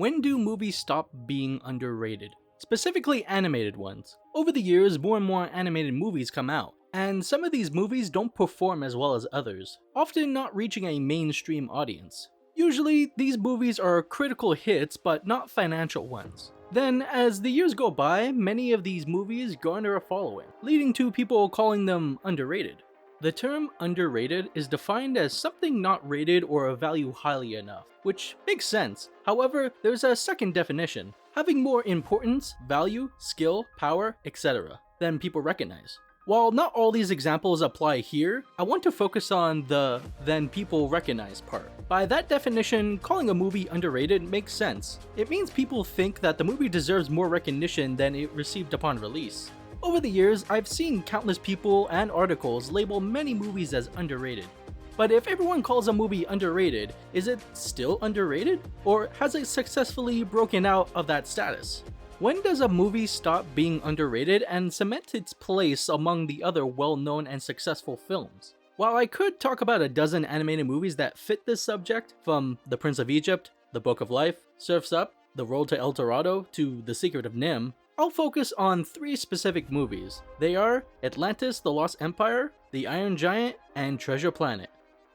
When do movies stop being underrated? Specifically animated ones. Over the years, more and more animated movies come out, and some of these movies don't perform as well as others, often not reaching a mainstream audience. Usually, these movies are critical hits but not financial ones. Then, as the years go by, many of these movies garner a following, leading to people calling them underrated. The term underrated is defined as something not rated or valued highly enough, which makes sense. However, there's a second definition, having more importance, value, skill, power, etc. than people recognize. While not all these examples apply here, I want to focus on the "than people recognize" part. By that definition, calling a movie underrated makes sense. It means people think that the movie deserves more recognition than it received upon release. Over the years, I've seen countless people and articles label many movies as underrated. But if everyone calls a movie underrated, is it still underrated? Or has it successfully broken out of that status? When does a movie stop being underrated and cement its place among the other well-known and successful films? While I could talk about a dozen animated movies that fit this subject, from The Prince of Egypt, The Book of Life, Surf's Up, The Road to El Dorado, to The Secret of Nim, I'll focus on three specific movies. They are Atlantis the Lost Empire, The Iron Giant, and Treasure Planet.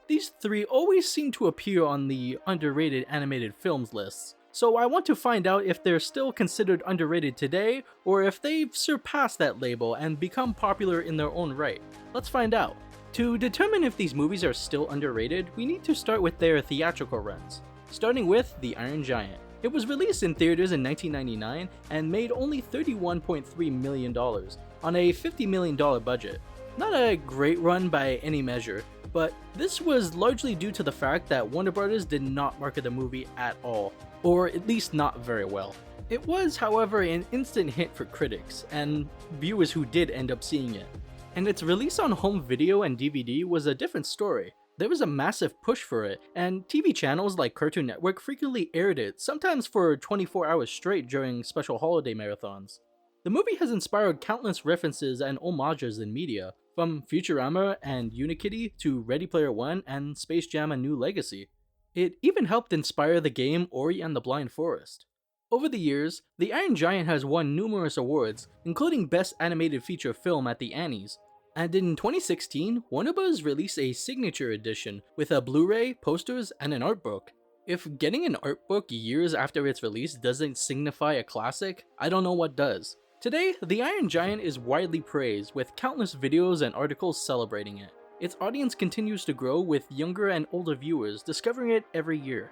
These three always seem to appear on the underrated animated films lists, so I want to find out if they're still considered underrated today, or if they've surpassed that label and become popular in their own right. Let's find out. To determine if these movies are still underrated, we need to start with their theatrical runs, starting with The Iron Giant. It was released in theaters in 1999 and made only $31.3 million on a $50 million budget. Not a great run by any measure, but this was largely due to the fact that Warner Bros. Did not market the movie at all, or at least not very well. It was, however, an instant hit for critics and viewers who did end up seeing it. And its release on home video and DVD was a different story. There was a massive push for it, and TV channels like Cartoon Network frequently aired it, sometimes for 24 hours straight during special holiday marathons. The movie has inspired countless references and homages in media, from Futurama and Unikitty to Ready Player One and Space Jam: A New Legacy. It even helped inspire the game Ori and the Blind Forest. Over the years, The Iron Giant has won numerous awards, including Best Animated Feature Film at the Annies. And in 2016, Warner Bros. Released a signature edition with a Blu-ray, posters, and an art book. If getting an art book years after its release doesn't signify a classic, I don't know what does. Today, The Iron Giant is widely praised, with countless videos and articles celebrating it. Its audience continues to grow, with younger and older viewers discovering it every year.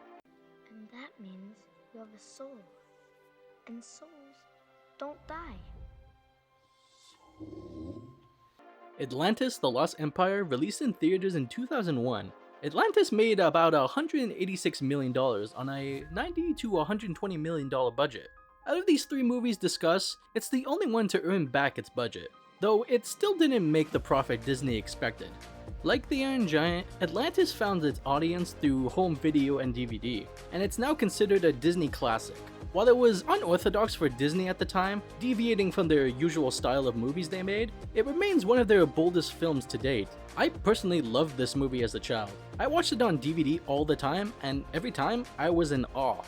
And that means you have a soul. And souls don't die. Atlantis the Lost Empire released in theaters in 2001. Atlantis made about $186 million on a $90 to $120 million budget. Out of these three movies discussed, it's the only one to earn back its budget, though it still didn't make the profit Disney expected. Like The Iron Giant, Atlantis found its audience through home video and DVD, and it's now considered a Disney classic. While it was unorthodox for Disney at the time, deviating from their usual style of movies they made, it remains one of their boldest films to date. I personally loved this movie as a child. I watched it on DVD all the time, and every time I was in awe.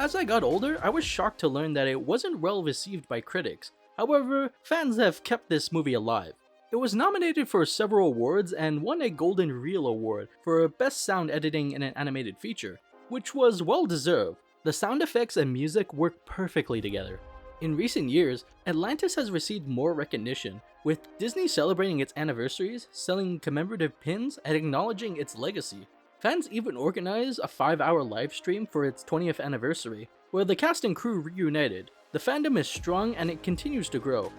As I got older, I was shocked to learn that it wasn't well received by critics. However, fans have kept this movie alive. It was nominated for several awards and won a Golden Reel Award for Best Sound Editing in an Animated Feature, which was well deserved. The sound effects and music work perfectly together. In recent years, Atlantis has received more recognition, with Disney celebrating its anniversaries, selling commemorative pins, and acknowledging its legacy. Fans even organized a 5-hour live stream for its 20th anniversary, where the cast and crew reunited. The fandom is strong and it continues to grow.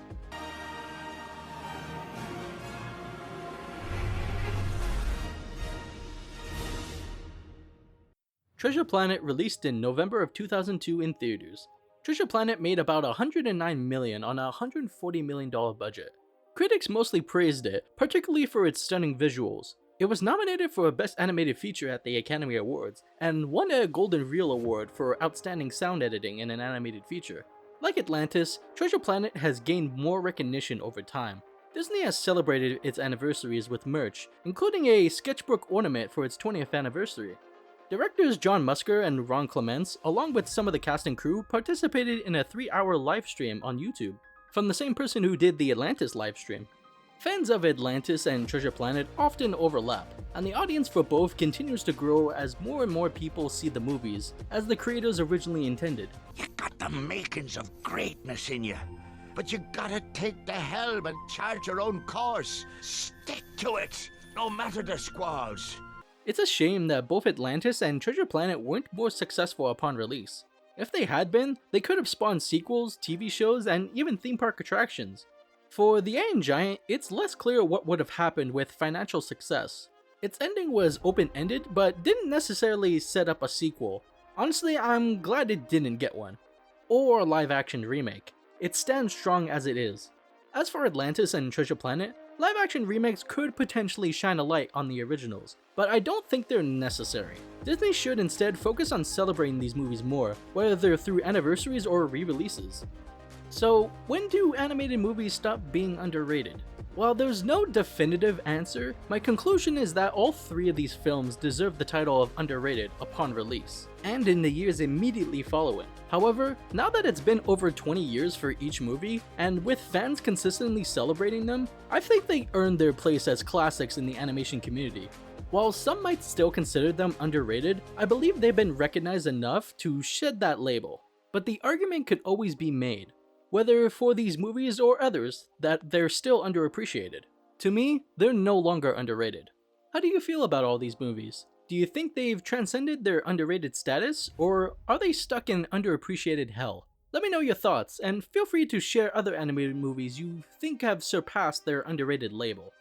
Treasure Planet released in November of 2002 in theaters. Treasure Planet made about $109 million on a $140 million budget. Critics mostly praised it, particularly for its stunning visuals. It was nominated for Best Animated Feature at the Academy Awards, and won a Golden Reel Award for Outstanding Sound Editing in an Animated Feature. Like Atlantis, Treasure Planet has gained more recognition over time. Disney has celebrated its anniversaries with merch, including a sketchbook ornament for its 20th anniversary. Directors John Musker and Ron Clements, along with some of the cast and crew, participated in a 3-hour livestream on YouTube, from the same person who did the Atlantis livestream. Fans of Atlantis and Treasure Planet often overlap, and the audience for both continues to grow as more and more people see the movies as the creators originally intended. You got the makings of greatness in you, but you gotta take the helm and chart your own course. Stick to it, no matter the squalls. It's a shame that both Atlantis and Treasure Planet weren't more successful upon release. If they had been, they could have spawned sequels, TV shows, and even theme park attractions. For The Iron Giant, it's less clear what would have happened with financial success. Its ending was open-ended, but didn't necessarily set up a sequel. Honestly, I'm glad it didn't get one. Or a live-action remake. It stands strong as it is. As for Atlantis and Treasure Planet, live-action remakes could potentially shine a light on the originals, but I don't think they're necessary. Disney should instead focus on celebrating these movies more, whether they're through anniversaries or re-releases. So, when do animated movies stop being underrated? While there's no definitive answer, my conclusion is that all three of these films deserve the title of underrated upon release, and in the years immediately following. However, now that it's been over 20 years for each movie, and with fans consistently celebrating them, I think they earned their place as classics in the animation community. While some might still consider them underrated, I believe they've been recognized enough to shed that label. But the argument could always be made, whether for these movies or others, that they're still underappreciated. To me, they're no longer underrated. How do you feel about all these movies? Do you think they've transcended their underrated status, or are they stuck in underappreciated hell? Let me know your thoughts, and feel free to share other animated movies you think have surpassed their underrated label.